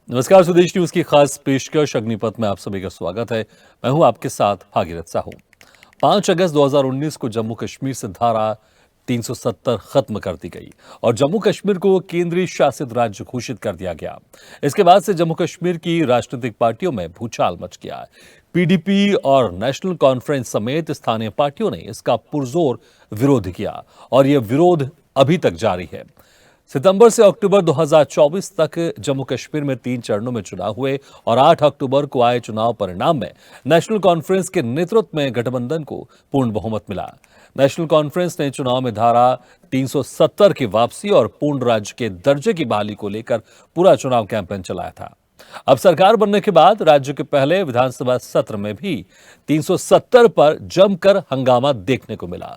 नमस्कार, स्वदेश न्यूज की खास पेशकश अग्निपथ में आप सभी का स्वागत है। मैं हूं आपके साथ भागीरथ साहू। 5 अगस्त 2019 को जम्मू कश्मीर से धारा 370 खत्म कर दी गई और जम्मू कश्मीर को केंद्रीय शासित राज्य घोषित कर दिया गया। इसके बाद से जम्मू कश्मीर की राजनीतिक पार्टियों में भूचाल मच गया। पीडीपी और नेशनल कॉन्फ्रेंस समेत स्थानीय पार्टियों ने इसका पुरजोर विरोध किया और यह विरोध अभी तक जारी है। सितंबर से अक्टूबर 2024 तक जम्मू कश्मीर में 3 चरणों में चुनाव हुए और 8 अक्टूबर को आए चुनाव परिणाम में नेशनल कॉन्फ्रेंस के नेतृत्व में गठबंधन को पूर्ण बहुमत मिला। नेशनल कॉन्फ्रेंस ने चुनाव में धारा 370 की वापसी और पूर्ण राज्य के दर्जे की बहाली को लेकर पूरा चुनाव कैंपेन चलाया था। अब सरकार बनने के बाद राज्य के पहले विधानसभा सत्र में भी 370 पर जमकर हंगामा देखने को मिला।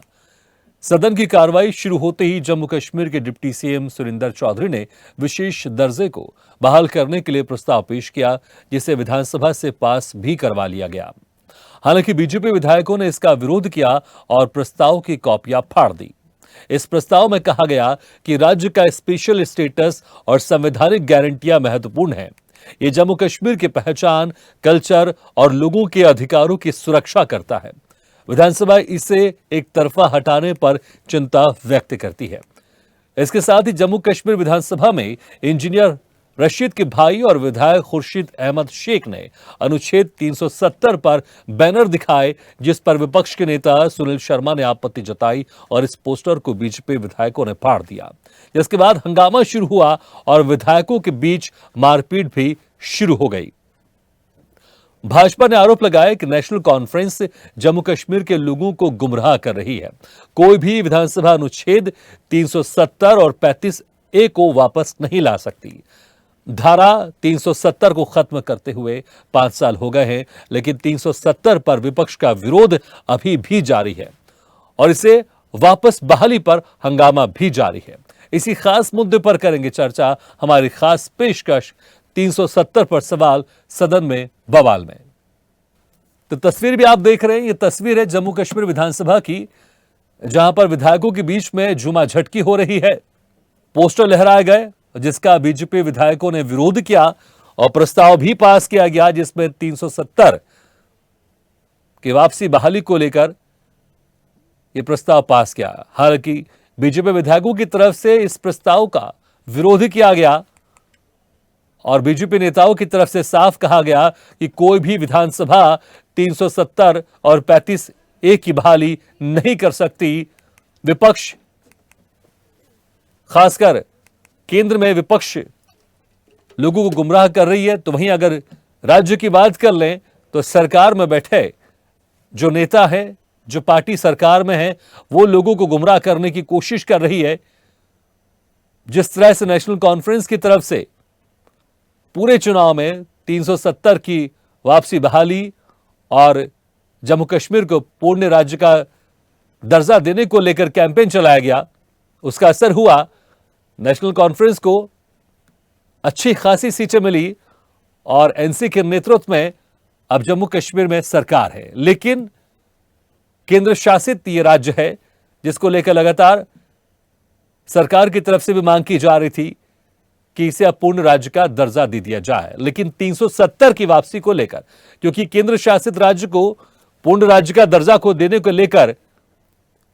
सदन की कार्रवाई शुरू होते ही जम्मू कश्मीर के डिप्टी सीएम सुरिंदर चौधरी ने विशेष दर्जे को बहाल करने के लिए प्रस्ताव पेश किया, जिसे विधानसभा से पास भी करवा लिया गया। हालांकि बीजेपी विधायकों ने इसका विरोध किया और प्रस्ताव की कॉपियां फाड़ दी। इस प्रस्ताव में कहा गया कि राज्य का स्पेशल स्टेटस और संवैधानिक गारंटियां महत्वपूर्ण हैं। ये जम्मू कश्मीर की पहचान, कल्चर और लोगों के अधिकारों की सुरक्षा करता है। विधानसभा इसे एक तरफा हटाने पर चिंता व्यक्त करती है। इसके साथ ही जम्मू कश्मीर विधानसभा में इंजीनियर रशीद के भाई और विधायक खुर्शीद अहमद शेख ने अनुच्छेद 370 पर बैनर दिखाए, जिस पर विपक्ष के नेता सुनील शर्मा ने आपत्ति जताई और इस पोस्टर को बीजेपी विधायकों ने फाड़ दिया। जिसके बाद हंगामा शुरू हुआ और विधायकों के बीच मारपीट भी शुरू हो गई। भाजपा ने आरोप लगाया कि नेशनल कॉन्फ्रेंस जम्मू कश्मीर के लोगों को गुमराह कर रही है। कोई भी विधानसभा अनुच्छेद 370 और 35A को वापस नहीं ला सकती। धारा 370 को खत्म करते हुए 5 साल हो गए हैं, लेकिन 370 पर विपक्ष का विरोध अभी भी जारी है और इसे वापस बहाली पर हंगामा भी जारी है। इसी खास मुद्दे पर करेंगे चर्चा हमारी खास पेशकश 370 पर सवाल सदन में बवाल में। तो तस्वीर भी आप देख रहे हैं, ये तस्वीर है जम्मू कश्मीर विधानसभा की, जहां पर विधायकों के बीच में झूमाझटकी हो रही है। पोस्टर लहराए गए जिसका बीजेपी विधायकों ने विरोध किया और प्रस्ताव भी पास किया गया, जिसमें 370 की वापसी बहाली को लेकर यह प्रस्ताव पास किया। हालांकि बीजेपी विधायकों की तरफ से इस प्रस्ताव का विरोध किया गया और बीजेपी नेताओं की तरफ से साफ कहा गया कि कोई भी विधानसभा 370 और 35A की बहाली नहीं कर सकती। विपक्ष, खासकर केंद्र में विपक्ष लोगों को गुमराह कर रही है, तो वहीं अगर राज्य की बात कर लें तो सरकार में बैठे जो नेता है, जो पार्टी सरकार में है, वो लोगों को गुमराह करने की कोशिश कर रही है। जिस तरह से नेशनल कॉन्फ्रेंस की तरफ से पूरे चुनाव में 370 की वापसी बहाली और जम्मू कश्मीर को पूर्ण राज्य का दर्जा देने को लेकर कैंपेन चलाया गया, उसका असर हुआ। नेशनल कॉन्फ्रेंस को अच्छी खासी सीटें मिली और एनसी के नेतृत्व में अब जम्मू कश्मीर में सरकार है। लेकिन केंद्र शासित ये राज्य है, जिसको लेकर लगातार सरकार की तरफ से भी मांग की जा रही थी कि इसे अब पूर्ण राज्य का दर्जा दे दिया जाए। लेकिन 370 की वापसी को लेकर, क्योंकि केंद्र शासित राज्य को पूर्ण राज्य का दर्जा को देने को लेकर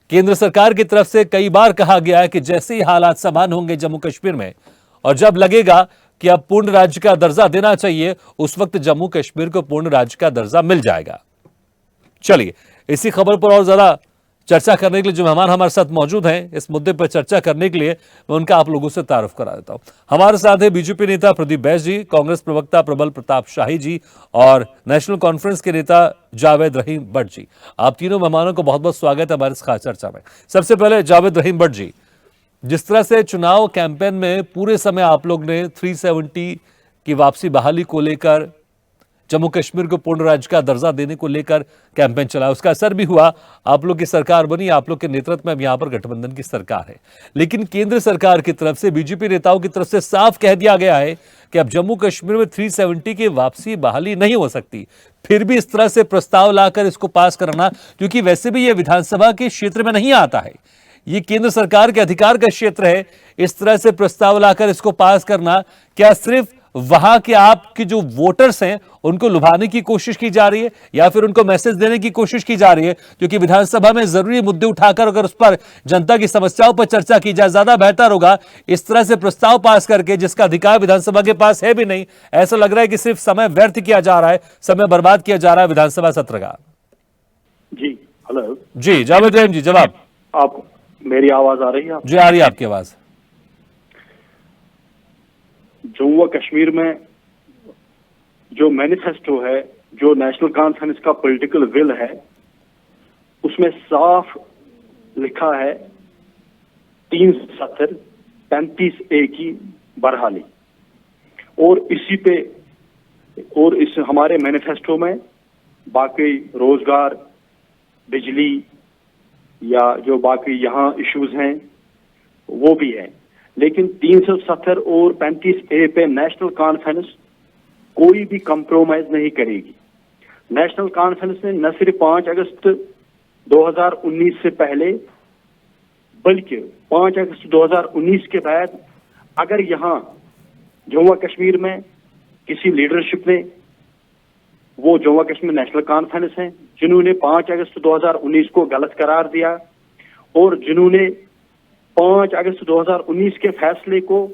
केंद्र सरकार की तरफ से कई बार कहा गया है कि जैसे ही हालात समान होंगे जम्मू कश्मीर में और जब लगेगा कि अब पूर्ण राज्य का दर्जा देना चाहिए, उस वक्त जम्मू कश्मीर को पूर्ण राज्य का दर्जा मिल जाएगा। चलिए, इसी खबर पर और ज्यादा चर्चा करने के लिए जो मेहमान हमारे साथ मौजूद हैं, इस मुद्दे पर चर्चा करने के लिए मैं उनका आप लोगों से तारुफ करा देता हूं। हमारे साथ है बीजेपी नेता प्रदीप बैस जी, कांग्रेस प्रवक्ता प्रबल प्रताप शाही जी और नेशनल कॉन्फ्रेंस के नेता जावेद रहीम भट्ट जी। आप तीनों मेहमानों को बहुत बहुत स्वागत है हमारे इस खास चर्चा में। सबसे पहले जावेद रहीम भट्ट जी, जिस तरह से चुनाव कैंपेन में पूरे समय आप लोग ने 370 की वापसी बहाली को लेकर, जम्मू कश्मीर को पूर्ण राज्य का दर्जा देने को लेकर कैंपेन चला, उसका असर भी हुआ। आप लोग की सरकार बनी, आप लोग के नेतृत्व में अब यहां पर गठबंधन की सरकार है। लेकिन केंद्र सरकार की तरफ से, बीजेपी नेताओं की तरफ से साफ कह दिया गया है कि अब जम्मू कश्मीर में 370 की वापसी बहाली नहीं हो सकती। फिर भी इस तरह से प्रस्ताव लाकर इसको पास करना, क्योंकि वैसे भी यह विधानसभा के क्षेत्र में नहीं आता है, ये केंद्र सरकार के अधिकार का क्षेत्र है। इस तरह से प्रस्ताव लाकर इसको पास करना क्या सिर्फ वहां के आपके जो वोटर्स हैं उनको लुभाने की कोशिश की जा रही है या फिर उनको मैसेज देने की कोशिश की जा रही है, क्योंकि विधानसभा में जरूरी मुद्दे उठाकर अगर उस पर जनता की समस्याओं पर चर्चा की जाए ज्यादा बेहतर होगा। इस तरह से प्रस्ताव पास करके जिसका अधिकार विधानसभा के पास है भी नहीं, ऐसा लग रहा है कि सिर्फ समय व्यर्थ किया जा रहा है, समय बर्बाद किया जा रहा है विधानसभा सत्र का। जी हेलो जी जावेद रहम जी, जवाब। आप, मेरी आवाज आ रही है? जी आ रही है आपकी आवाज। जम्मू व कश्मीर में जो मैनिफेस्टो है, जो नेशनल कॉन्फ्रेंस का पॉलिटिकल विल है, उसमें साफ लिखा है 370 35A की बरहाली। और इस हमारे मैनिफेस्टो में बाकी रोजगार, बिजली या जो बाकी यहाँ इश्यूज हैं वो भी है, लेकिन 370 और 35A पे नेशनल कॉन्फ्रेंस कोई भी कंप्रोमाइज नहीं करेगी। नेशनल कॉन्फ्रेंस ने न सिर्फ 5 अगस्त 2019 से पहले, बल्कि 5 अगस्त 2019 के बाद अगर यहाँ जम्मू कश्मीर में किसी लीडरशिप ने, वो जम्मू कश्मीर नेशनल कॉन्फ्रेंस है जिन्होंने 5 अगस्त 2019 को गलत करार दिया और जिन्होंने 5 अगस्त 2019 के फैसले को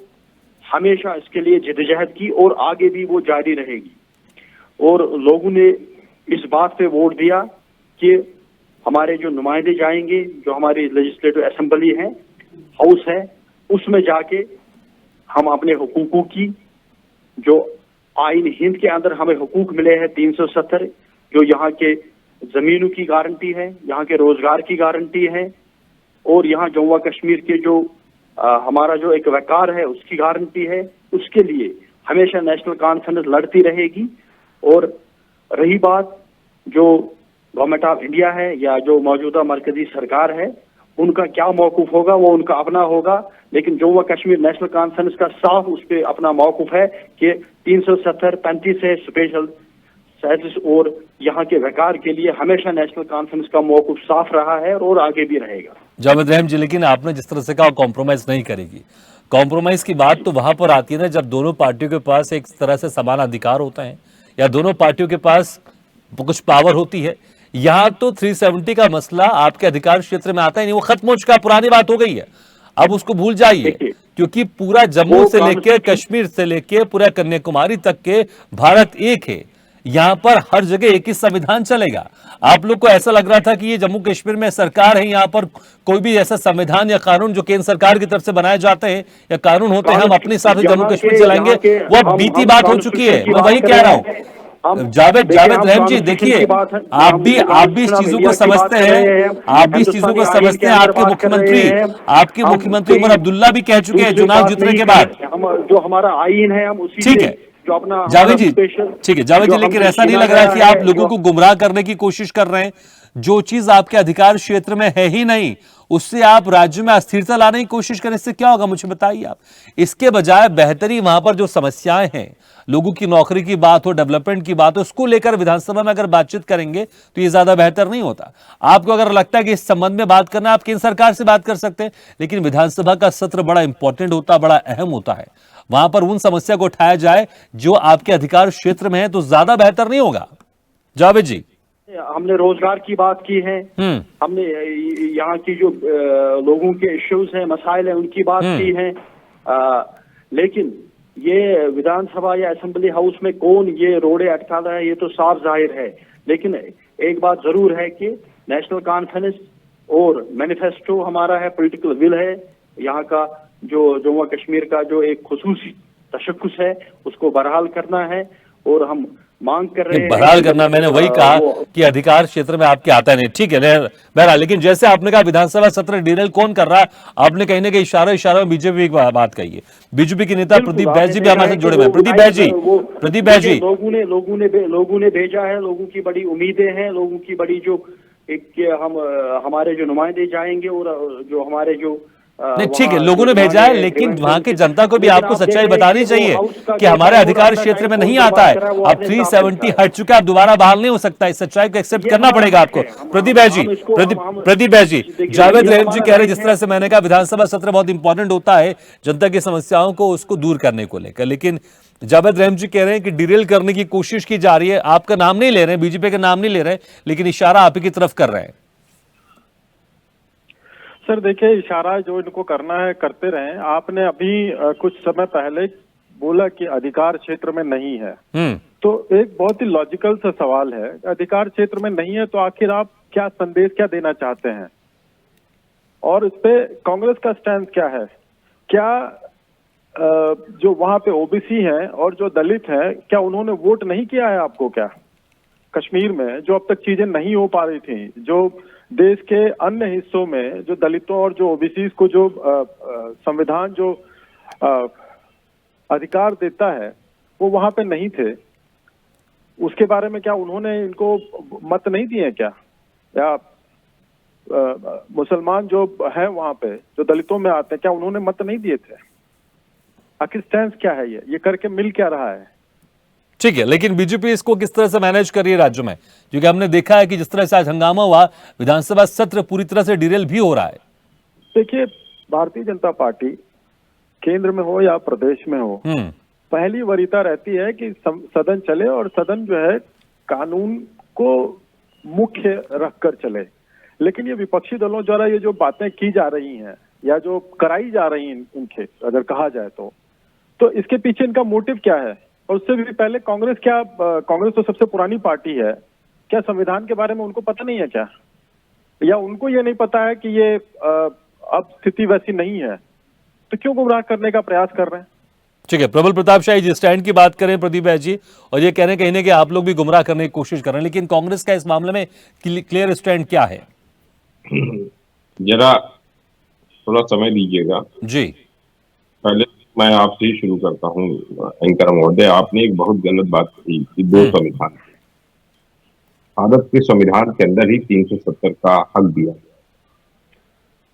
हमेशा इसके लिए जिद्दजहद की और आगे भी वो जारी रहेगी। और लोगों ने इस बात पे वोट दिया कि हमारे जो नुमाइंदे जाएंगे, जो हमारी लेजिस्लेटिव असेंबली है, हाउस है, उसमें जाके हम अपने हुकूकों की, जो आइन हिंद के अंदर हमें हुकूक मिले हैं 370, जो यहाँ के जमीनों की गारंटी है, यहाँ के रोजगार की गारंटी है और यहाँ जम्मू कश्मीर के जो हमारा जो एक वकार है उसकी गारंटी है, उसके लिए हमेशा नेशनल कॉन्फ्रेंस लड़ती रहेगी। और रही बात जो गवर्नमेंट ऑफ इंडिया है या जो मौजूदा मरकजी सरकार है, उनका क्या मौकूफ होगा वो उनका अपना होगा, लेकिन जम्मू कश्मीर नेशनल कॉन्फ्रेंस का साफ उस पर अपना मौकूफ है कि 370 35 है स्पेशल स्टेटस और यहाँ के वकार के लिए हमेशा नेशनल कॉन्फ्रेंस का मौकूफ साफ रहा है और आगे भी रहेगा। जावेद रहम जी, लेकिन आपने जिस तरह से कहा कॉम्प्रोमाइज नहीं करेगी, कॉम्प्रोमाइज की बात तो वहां पर आती है ना जब दोनों पार्टियों के पास एक तरह से समान अधिकार होता है या दोनों पार्टियों के पास कुछ पावर होती है। यहाँ तो 370 का मसला आपके अधिकार क्षेत्र में आता ही नहीं, वो खत्म हो चुका, पुरानी बात हो गई है, अब उसको भूल जाइए, क्योंकि पूरा जम्मू से लेके कश्मीर से लेके पूरा कन्याकुमारी तक के भारत एक है। यहां पर हर जगह एक ही संविधान चलेगा। आप लोग को ऐसा लग रहा था कि ये जम्मू कश्मीर में सरकार है, यहां पर कोई भी ऐसा संविधान या कानून जो केंद्र सरकार की तरफ से बनाए जाते हैं या कानून होते हैं हम अपने हिसाब से जम्मू कश्मीर चलाएंगे, वो अब बीती बात हो चुकी है। मैं वही कह रहा हूं जावेद रहम जी, देखिए आप भी इस चीजों को समझते हैं, आप भी इस चीजों को समझते हैं। आपके मुख्यमंत्री उमर अब्दुल्ला भी कह चुके हैं चुनाव जीतने के बाद, जो हमारा आईन है हम उसी, ठीक है जो अपना जावेद जी, ठीक है जावेद जी, लेकिन ऐसा नहीं लग रहा कि आप लोगों को गुमराह करने की कोशिश कर रहे हैं। जो चीज आपके अधिकार क्षेत्र में है ही नहीं उससे आप राज्य में अस्थिरता लाने की कोशिश करें, इससे क्या होगा मुझे बताइए आप। इसके बजाय बेहतरी वहां पर जो समस्याएं हैं, लोगों की नौकरी की बात हो, डेवलपमेंट की बात हो, उसको लेकर विधानसभा में अगर बातचीत करेंगे तो ये ज्यादा बेहतर नहीं होता। आपको अगर लगता है कि इस संबंध में बात करना, आप केंद्र सरकार से बात कर सकते हैं, लेकिन विधानसभा का सत्र बड़ा इंपॉर्टेंट होता, बड़ा अहम होता है, वहां पर उन समस्या को उठाया जाए जो आपके अधिकार क्षेत्र में है, तो ज्यादा बेहतर नहीं होगा। जावेद जी, हमने रोजगार की बात की है, हमने यहाँ की जो लोगों के इश्यूज हैं, मसाइल हैं, उनकी बात की है, लेकिन ये विधानसभा या असेंबली हाउस में कौन ये रोड़े अटका रहा है ये तो साफ जाहिर है। लेकिन एक बात जरूर है कि नेशनल कॉन्फ्रेंस और मैनिफेस्टो हमारा है, पॉलिटिकल विल है, यहाँ का जो जम्मू कश्मीर का जो एक खुसूसी तशक्कुस है उसको बहाल करना है और हम मांग कर रहे हैं बहरहाल करना। मैंने वही कहा कि अधिकार क्षेत्र में आपके आता नहीं, ठीक है बहरहाल, लेकिन जैसे आपने कहा विधानसभा सत्र डिरेल कौन कर रहा है, आपने कहीं ना कहीं इशारा में बीजेपी की बात कही है। बीजेपी के नेता प्रदीप बैस जी भी हमारे साथ जुड़े हुए हैं। प्रदीप बैस जी, लोगों ने भेजा है, लोगों की बड़ी उम्मीदें हैं, लोगों की बड़ी जो एक हमारे जो नुमाइंदे जाएंगे और जो हमारे जो नहीं ठीक है, लोगों ने भेजा है, लेकिन वहां की जनता को भी लेकिन आपको आप देख सच्चाई रहे हैं बतानी कि वो चाहिए हाउस का कि जो हमारे टाइम अधिकार होता है, क्षेत्र में टाइम नहीं फोन आता है। पर बात कर रहा है, वो अब अपने हिसाब से 370 होता है। हट चुका है, अब दोबारा बहाल नहीं हो सकता। इस सच्चाई को एक्सेप्ट ये करना हमारा पड़ेगा हक आपको। है, प्रदीप भाई जी, प्रदीप भाई जी, देखिए, जावेद ये रहम जी हमारा कह रहे हैं, राइट जिस तरह से मैंने कहा विधानसभा सत्र बहुत इंपॉर्टेंट होता है जनता की समस्याओं को उसको दूर करने को लेकर, लेकिन जावेद रहम जी कह रहे हैं कि डिरेल करने की कोशिश की जा रही है। आपका नाम नहीं ले रहे हैं, बीजेपी का नाम नहीं ले रहे हैं, लेकिन इशारा आप ही की तरफ कर रहे हैं। सर देखिए, इशारा जो इनको करना है करते रहें। आपने अभी कुछ समय पहले बोला कि अधिकार क्षेत्र में नहीं है, तो एक बहुत ही लॉजिकल सा सवाल है, अधिकार क्षेत्र में नहीं है तो आखिर आप क्या संदेश क्या देना चाहते हैं, और इस पे कांग्रेस का स्टैंड क्या है? क्या जो वहां पे ओबीसी हैं और जो दलित हैं, क्या उन्होंने वोट नहीं किया है आपको? क्या कश्मीर में जो अब तक चीजें नहीं हो पा रही थी, जो देश के अन्य हिस्सों में जो दलितों और जो ओबीसी को जो संविधान जो अधिकार देता है, वो वहां पे नहीं थे, उसके बारे में क्या उन्होंने इनको मत नहीं दिए क्या? या मुसलमान जो है वहां पे जो दलितों में आते हैं, क्या उन्होंने मत नहीं दिए थे? आखिर स्टैंड क्या है? ये करके मिल क्या रहा है? ठीक है, लेकिन बीजेपी इसको किस तरह से मैनेज कर रही है राज्य में? क्योंकि हमने देखा है कि जिस तरह से आज हंगामा हुआ, विधानसभा सत्र पूरी तरह से डिरेल भी हो रहा है। देखिए, भारतीय जनता पार्टी केंद्र में हो या प्रदेश में हो, पहली वरीयता रहती है कि सदन चले, और सदन जो है कानून को मुख्य रखकर चले। लेकिन ये विपक्षी दलों द्वारा ये जो बातें की जा रही हैं या जो कराई जा रही हैं इनके, अगर कहा जाए तो इसके पीछे इनका मोटिव क्या है? और उससे भी पहले कांग्रेस तो सबसे पुरानी पार्टी है, क्या संविधान के बारे में उनको पता नहीं है क्या? या उनको ये नहीं पता है कि ये अब स्थिति वैसी नहीं है, तो क्यों गुमराह करने का प्रयास कर रहे हैं? ठीक है, प्रबल प्रताप शाही जी स्टैंड की बात करें प्रदीप भाई जी, और ये कह रहे हैं कहीं ना कि आप लोग भी गुमराह करने की कोशिश कर रहे हैं, लेकिन कांग्रेस का इस मामले में क्लियर स्टैंड क्या है? जरा थोड़ा समय दीजिएगा जी। पहले मैं आपसे ही शुरू करता हूँ। एंकर महोदय, आपने एक बहुत गलत बात कही कि दो संविधान, भारत के संविधान के अंदर ही 370 का हक दिया गया।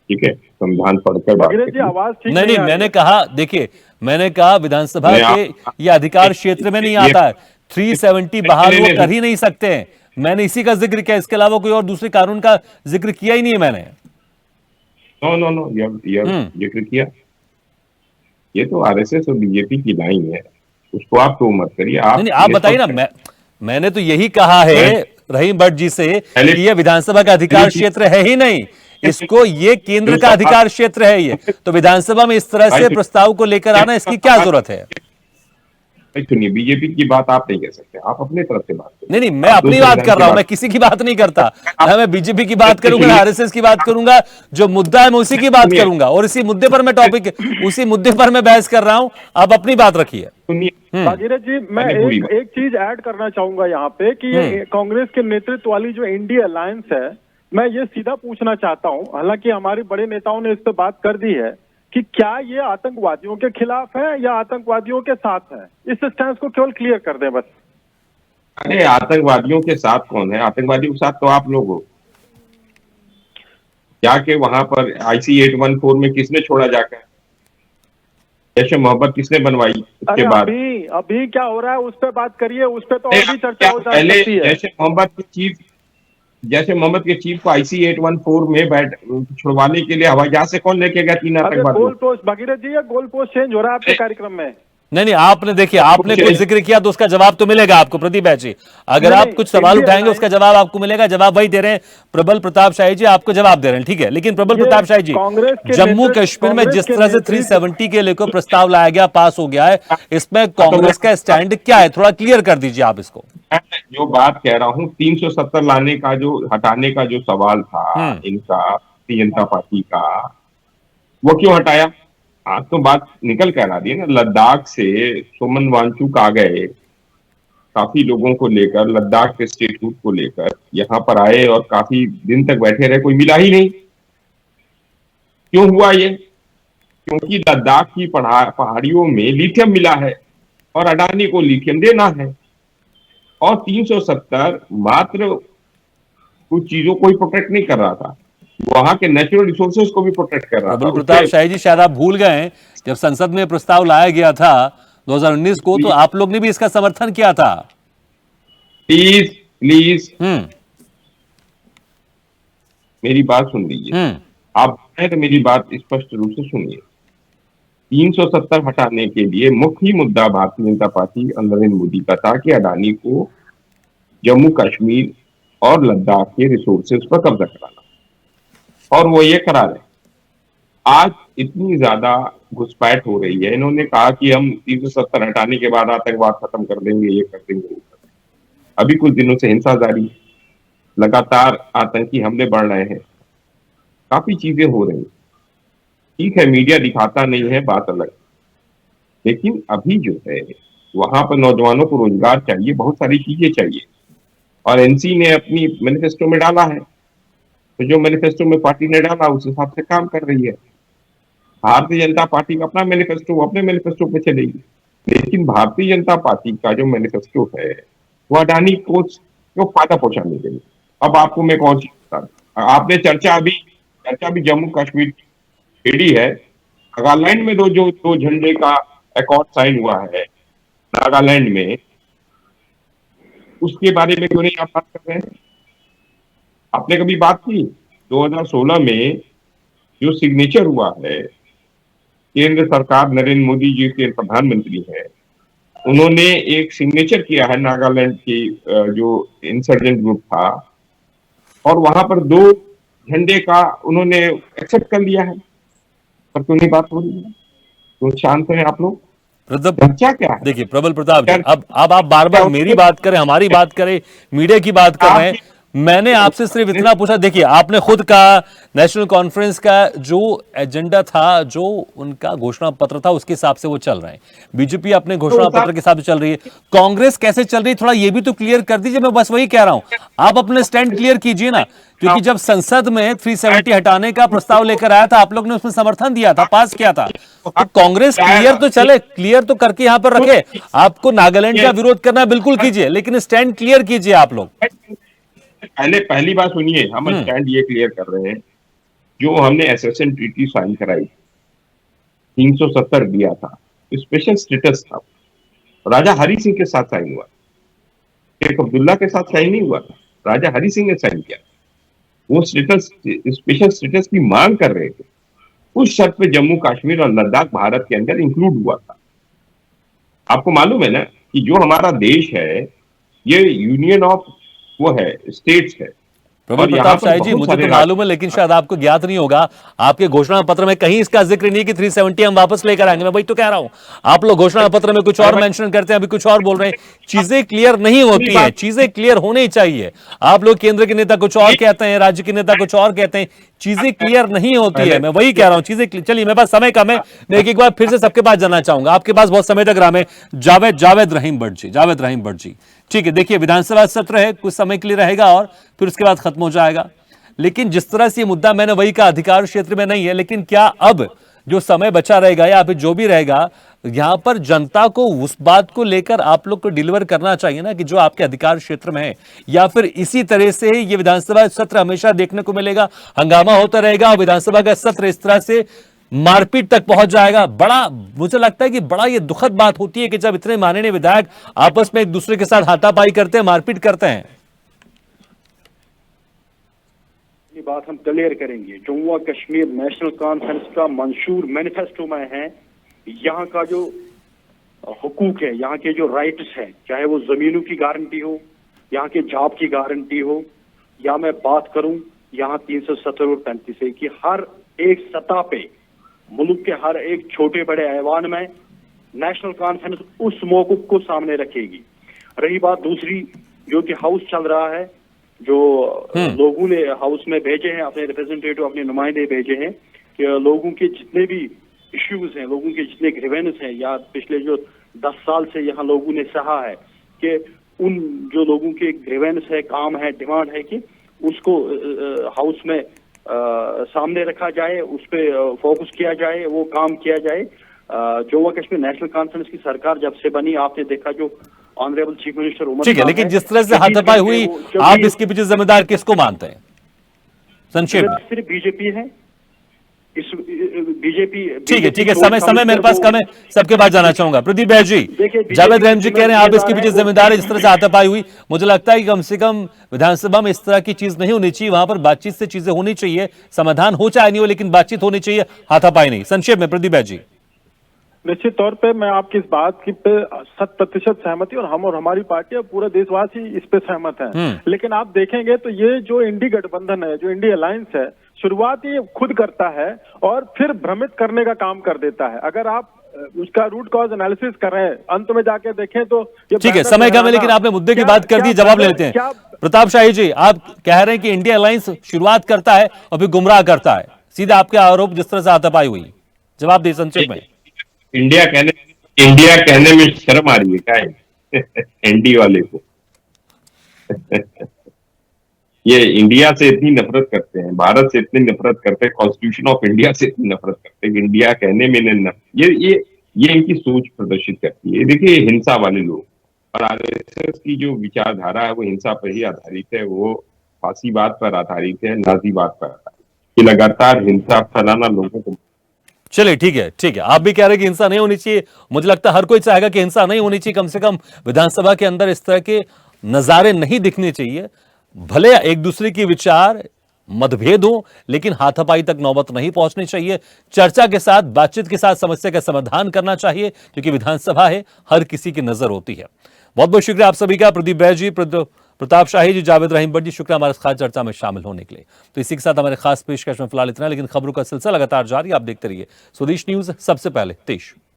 ठीक है, संविधान पढ़कर बात जी, आवाज ठीक नहीं, मैंने कहा, देखिए मैंने कहा विधानसभा के ये अधिकार क्षेत्र में नहीं आता है। 370 बहाल वो कर ही नहीं सकते हैं, मैंने इसी का जिक्र किया, इसके अलावा कोई और दूसरे कानून का जिक्र किया ही नहीं है मैंने। नो, जिक्र किया। ये तो आरएसएस और बीजेपी की लाइन है, उसको आप तो मत करिए। आप बताइए ना। मैंने तो यही कहा है रहीम भट्ट जी से कि ये विधानसभा का अधिकार क्षेत्र है ही नहीं, इसको ये केंद्र का अधिकार क्षेत्र है। ये तो विधानसभा में इस तरह से प्रस्ताव को लेकर आना, इसकी क्या जरूरत है? सुनिए, बीजेपी की बात आप नहीं कह सकते, आप अपने तरफ से बात करें। नहीं, मैं अपनी बात कर रहा हूं, मैं किसी की बात नहीं करता। मैं बीजेपी की बात करूंगा, आरएसएस की बात करूंगा, जो मुद्दा है मैं उसी की बात करूंगा, और इसी मुद्दे पर मैं उसी मुद्दे पर मैं बहस कर रहा हूं। आप अपनी बात रखिए। भागीरथ जी, मैं एक चीज ऐड करना चाहूंगा यहाँ पे कि ये कांग्रेस के नेतृत्व वाली जो इंडिया अलायंस है, मैं ये सीधा पूछना चाहता हूँ, हालांकि हमारे बड़े नेताओं ने इस पर बात कर दी है, कि क्या ये आतंकवादियों के खिलाफ है या आतंकवादियों के साथ है? इस स्टैंड को केवल क्लियर कर दें बस। अरे आतंकवादियों के साथ कौन है? आतंकवादियों के साथ तो आप लोग हो। जाके वहां पर IC 814 में किसने छोड़ा जाकर? जैसे मोहब्बत किसने बनवाई? उसके बाद अभी क्या हो रहा है उस पर बात करिए, उस पर तो और भी चर्चा हो सकती है। जैसे मोहम्मद के चीफ को IC 814 में छुड़वाने के लिए हवाई जहाज से कौन लेके गया 3 आतंकवादी? गोल पोस्ट भागीरथ जी, या गोल पोस्ट चेंज हो रहा है आपके कार्यक्रम में? नहीं, आपने देखिए, आपने कुछ जिक्र किया तो उसका जवाब तो मिलेगा आपको प्रदीप भाई जी। अगर आप कुछ सवाल उठाएंगे उसका जवाब आपको मिलेगा। जवाब वही दे रहे हैं प्रबल प्रताप शाही जी, आपको जवाब दे रहे हैं। ठीक है, लेकिन प्रबल प्रताप शाही जी, जम्मू कश्मीर में जिस तरह से 370 के लेकर प्रस्ताव लाया गया, पास हो गया है, इसमें कांग्रेस का स्टैंड क्या है? थोड़ा क्लियर कर दीजिए आप इसको। जो बात कह रहा हूँ, 370 लाने का जो हटाने का जो सवाल था इनका, भारतीय जनता पार्टी का, वो क्यों हटाया? आज तो बात निकल कर आ रही है ना। लद्दाख से सुमन वांगचुक आ गए, काफी लोगों को लेकर, लद्दाख के स्टेटहुड को लेकर यहाँ पर आए और काफी दिन तक बैठे रहे, कोई मिला ही नहीं। क्यों हुआ ये? क्योंकि लद्दाख की पहाड़ियों में लिथियम मिला है और अडानी को लिथियम देना है, और 370 मात्र कुछ चीजों को ही प्रोटेक्ट नहीं कर रहा था, वहां के नेचुरल रिसोर्सेज को भी प्रोटेक्ट कर रहा था। प्रबल प्रताप शाही जी, शायद आप भूल गए हैं, जब संसद में प्रस्ताव लाया गया था 2019 को, तो आप लोग ने भी इसका समर्थन किया था। प्लीज प्लीज मेरी बात सुन लीजिए। आप तो मेरी बात स्पष्ट रूप से सुनिए। 370 हटाने के लिए मुख्य मुद्दा भारतीय जनता पार्टी और नरेंद्र मोदी का था कि अडानी को जम्मू कश्मीर और लद्दाख के रिसोर्सेज पर कब्जा कराना, और वो ये करा रहे। आज इतनी ज्यादा घुसपैठ हो रही है, इन्होंने कहा कि हम 370 हटाने के बाद आतंकवाद खत्म कर देंगे, ये कर देंगे, वो कर देंगे। अभी कुछ दिनों से हिंसा जारी है, लगातार आतंकी हमले बढ़ रहे हैं, काफी चीजें हो रही। ठीक है, मीडिया दिखाता नहीं है, बात अलग, लेकिन अभी जो है वहां पर नौजवानों को रोजगार चाहिए, बहुत सारी चीजें चाहिए, और एनसी ने अपनी मैनिफेस्टो में डाला है, तो जो मैनिफेस्टो में पार्टी ने डाला उस हिसाब से काम कर रही है। भारतीय जनता पार्टी का अपना मैनिफेस्टो, वो अपने मैनिफेस्टो पे चलेगी, लेकिन भारतीय जनता पार्टी का जो मैनिफेस्टो है वो अडानी को फायदा पहुंचाने के लिए। अब आपको मैं कौन सी बता दूं, आपने चर्चा भी जम्मू कश्मीर की छेड़ी है। नागालैंड में दो झंडे का अकॉर्ड साइन हुआ है नागालैंड में, उसके बारे में क्यों नहीं आप बात कर रहे हैं? आपने कभी बात की? 2016 में जो सिग्नेचर हुआ है, केंद्र सरकार, नरेंद्र मोदी जी के प्रधानमंत्री हैं, उन्होंने एक सिग्नेचर किया है नागालैंड की जो इंसर्जेंट ग्रुप था, और वहां पर 2 झंडे का उन्होंने एक्सेप्ट कर लिया है, पर क्यों नहीं बात हो रही है? तो शांत हैं आप लोग। चर्चा क्या है? देखिए प्रबल प्रताप जी, अब आप बार बार मेरी बात करें, हमारी बात करें, मीडिया की बात कर रहे हैं। मैंने आपसे सिर्फ इतना पूछा, देखिए आपने खुद कहा नेशनल कॉन्फ्रेंस का जो एजेंडा था, जो उनका घोषणा पत्र था, उसके हिसाब से वो चल रहे हैं। बीजेपी अपने घोषणा पत्र के हिसाब से चल रही है, कांग्रेस कैसे चल रही है, थोड़ा ये भी तो क्लियर कर दीजिए। मैं बस वही कह रहा हूं, आप अपने स्टैंड क्लियर कीजिए ना, क्योंकि जब संसद में 370 हटाने का प्रस्ताव लेकर आया था, आप लोग ने उसमें समर्थन दिया था, पास किया था। तो कांग्रेस क्लियर तो चले, क्लियर तो करके यहां पर रखे। आपको नागालैंड का विरोध करना बिल्कुल कीजिए, लेकिन स्टैंड क्लियर कीजिए आप लोग। पहली बात सुनिए, हम स्टैंड ये क्लियर कर रहे हैं, जो हमने एसेशन ट्रीटी साइन कराई, 370 दिया था, स्पेशल स्टेटस था, राजा हरि सिंह के साथ साइन हुआ, शेख अब्दुल्ला के साथ साइन नहीं हुआ था, राजा हरि सिंह ने साइन किया। वो स्टेटस, स्पेशल स्टेटस की मांग कर रहे थे, उस शर्त पे जम्मू कश्मीर और लद्दाख भारत के अंदर इंक्लूड हुआ था। आपको मालूम है ना कि जो हमारा देश है ये यूनियन ऑफ वो है, स्टेट्स है। प्रबल प्रताप शाही जी, मुझे तो मालूम है, लेकिन शायद आपको ज्ञात नहीं होगा, आपके घोषणा पत्र में कहीं इसका जिक्र नहीं कि 370 हम वापस लेकर आएंगे। मैं वही तो कह रहा हूं, आप लोग घोषणा पत्र में कुछ और मेंशन करते हैं, अभी कुछ और बोल रहे हैं। चीजें क्लियर नहीं होती हैं, चीजें क्लियर होनी चाहिए। आप लोग केंद्र के नेता कुछ और कहते हैं, राज्य के नेता कुछ और कहते हैं, चीजें क्लियर नहीं होती है। मैं वही कह रहा हूं, चीजें चलिए, मेरे पास समय कम है, मैं एक बार फिर से सबके पास जाना चाहूंगा, आपके पास बहुत समय तक रहा है। जावेद रहीम भट्ट जी, ठीक है। देखिए विधानसभा सत्र है, कुछ समय के लिए रहेगा और फिर उसके बाद खत्म हो जाएगा, लेकिन जिस तरह से ये मुद्दा, मैंने वही का अधिकार क्षेत्र में नहीं है, लेकिन क्या अब जो समय बचा रहेगा या फिर जो भी रहेगा, यहां पर जनता को उस बात को लेकर आप लोग को डिलीवर करना चाहिए ना कि जो आपके अधिकार क्षेत्र में है, या फिर इसी तरह से ये विधानसभा सत्र हमेशा देखने को मिलेगा, हंगामा होता रहेगा और विधानसभा का सत्र इस तरह से मारपीट तक पहुंच जाएगा। बड़ा मुझे लगता है कि बड़ा ये दुखद बात होती है कि जब इतने माननीय विधायक आपस में एक दूसरे के साथ हाथापाई करते हैं, मारपीट करते हैं। ये बात हम क्लियर करेंगे, जम्मू और कश्मीर नेशनल कॉन्फ्रेंस का मंशूर मैनिफेस्टो में है, यहाँ का जो हुकूक है, यहाँ के जो राइट्स हैं, चाहे वो जमीनों की गारंटी हो, यहाँ के जॉब की गारंटी हो, या मैं बात करूं यहाँ 370 और 35 की, हर एक सतह पे मुल्क के हर एक छोटे बड़े ऐवान में नेशनल कॉन्फ्रेंस उस मौक़िफ़ को सामने रखेगी। रही बात दूसरी, जो कि हाउस चल रहा है, जो लोगों ने हाउस में भेजे हैं, अपने रिप्रेजेंटेटिव, अपने नुमाइंदे भेजे हैं, कि लोगों के जितने भी इश्यूज हैं, लोगों के जितने ग्रीवेंस हैं, या पिछले जो 10 साल से यहाँ लोगों ने सहा है, कि उन जो लोगों के ग्रीवेंस है, काम है, डिमांड है, कि उसको हाउस में सामने रखा जाए, उस पर फोकस किया जाए, वो काम किया जाए। जम्मू कश्मीर नेशनल कॉन्फ्रेंस की सरकार जब से बनी, आपने देखा जो ऑनरेबल चीफ मिनिस्टर उमर, ठीक है, लेकिन जिस तरह से हाथापाई हुई, आप इसके पीछे जिम्मेदार किसको मानते हैं? संक्षेप में। सिर्फ बीजेपी है, इस बीजेपी। ठीक है, समय मेरे पास कम है, सबके पास जाना चाहूंगा। प्रदीप बैस जी, जावेद रहम जी कह रहे हैं आप इसके पीछे जिम्मेदार है, इस तरह से हाथापाई हुई। मुझे लगता है कि कम से कम विधानसभा में इस तरह की चीज नहीं होनी चाहिए, वहां पर बातचीत से चीजें होनी चाहिए, समाधान हो चाहे नहीं हो, लेकिन बातचीत होनी चाहिए, हाथापाई नहीं। संक्षेप में प्रदीप बैस जी। निश्चित तौर पे मैं आपकी इस बात की पे 100% सहमति, और हम और हमारी पार्टी और पूरा देशवासी इस पे सहमत हैं। लेकिन आप देखेंगे तो ये जो इंडी गठबंधन है, जो इंडी अलायंस है, शुरुआत ये खुद करता है और फिर भ्रमित करने का काम कर देता है। अगर आप उसका रूट कॉज एनालिसिस करें, अंत में जाके देखें तो ठीक है, समय कम है, लेकिन आपने मुद्दे की बात कर दी, जवाब ले लेते हैं। प्रताप शाही जी, आप कह रहे हैं कि इंडिया अलायंस शुरुआत करता है और फिर गुमराह करता है, सीधे आपके आरोप जिस तरह से हाथापाई हुई, जवाब दे संक्षेप में। इंडिया कहने में शर्म आ रही है क्या एनडी वाले को? ये इंडिया से इतनी नफरत करते हैं, भारत से इतनी नफरत करते हैं, कॉन्स्टिट्यूशन ऑफ इंडिया से इतनी नफरत करते हैं कि इंडिया कहने में ये इनकी सोच प्रदर्शित करती है। देखिए, हिंसा वाले लोग, और आरएसएस की जो विचारधारा है वो हिंसा पर ही आधारित है, वो फांसीवाद पर आधारित है, नाजीवाद पर आधारित है। ये लगातार हिंसा फैलाना लोगों को। चलिए ठीक है, आप भी कह रहे हैं कि हिंसा नहीं होनी चाहिए। मुझे लगता है हर कोई चाहेगा कि हिंसा नहीं होनी चाहिए, कम से कम विधानसभा के अंदर इस तरह के नजारे नहीं दिखने चाहिए। भले एक दूसरे की विचार मतभेद हो, लेकिन हाथापाई तक नौबत नहीं पहुंचनी चाहिए। चर्चा के साथ, बातचीत के साथ समस्या का समाधान करना चाहिए, क्योंकि विधानसभा है, हर किसी की नजर होती है। बहुत बहुत शुक्रिया आप सभी का, प्रदीप बैस जी, प्रताप शाही जी, जावेद रहीम भट्ट जी, शुक्रिया हमारे खास चर्चा में शामिल होने के लिए। तो इसी के साथ हमारे खास पेशकश में फिलहाल इतना, लेकिन खबरों का सिलसिला लगातार जारी, आप देखते रहिए स्वदेश न्यूज, सबसे पहले देश।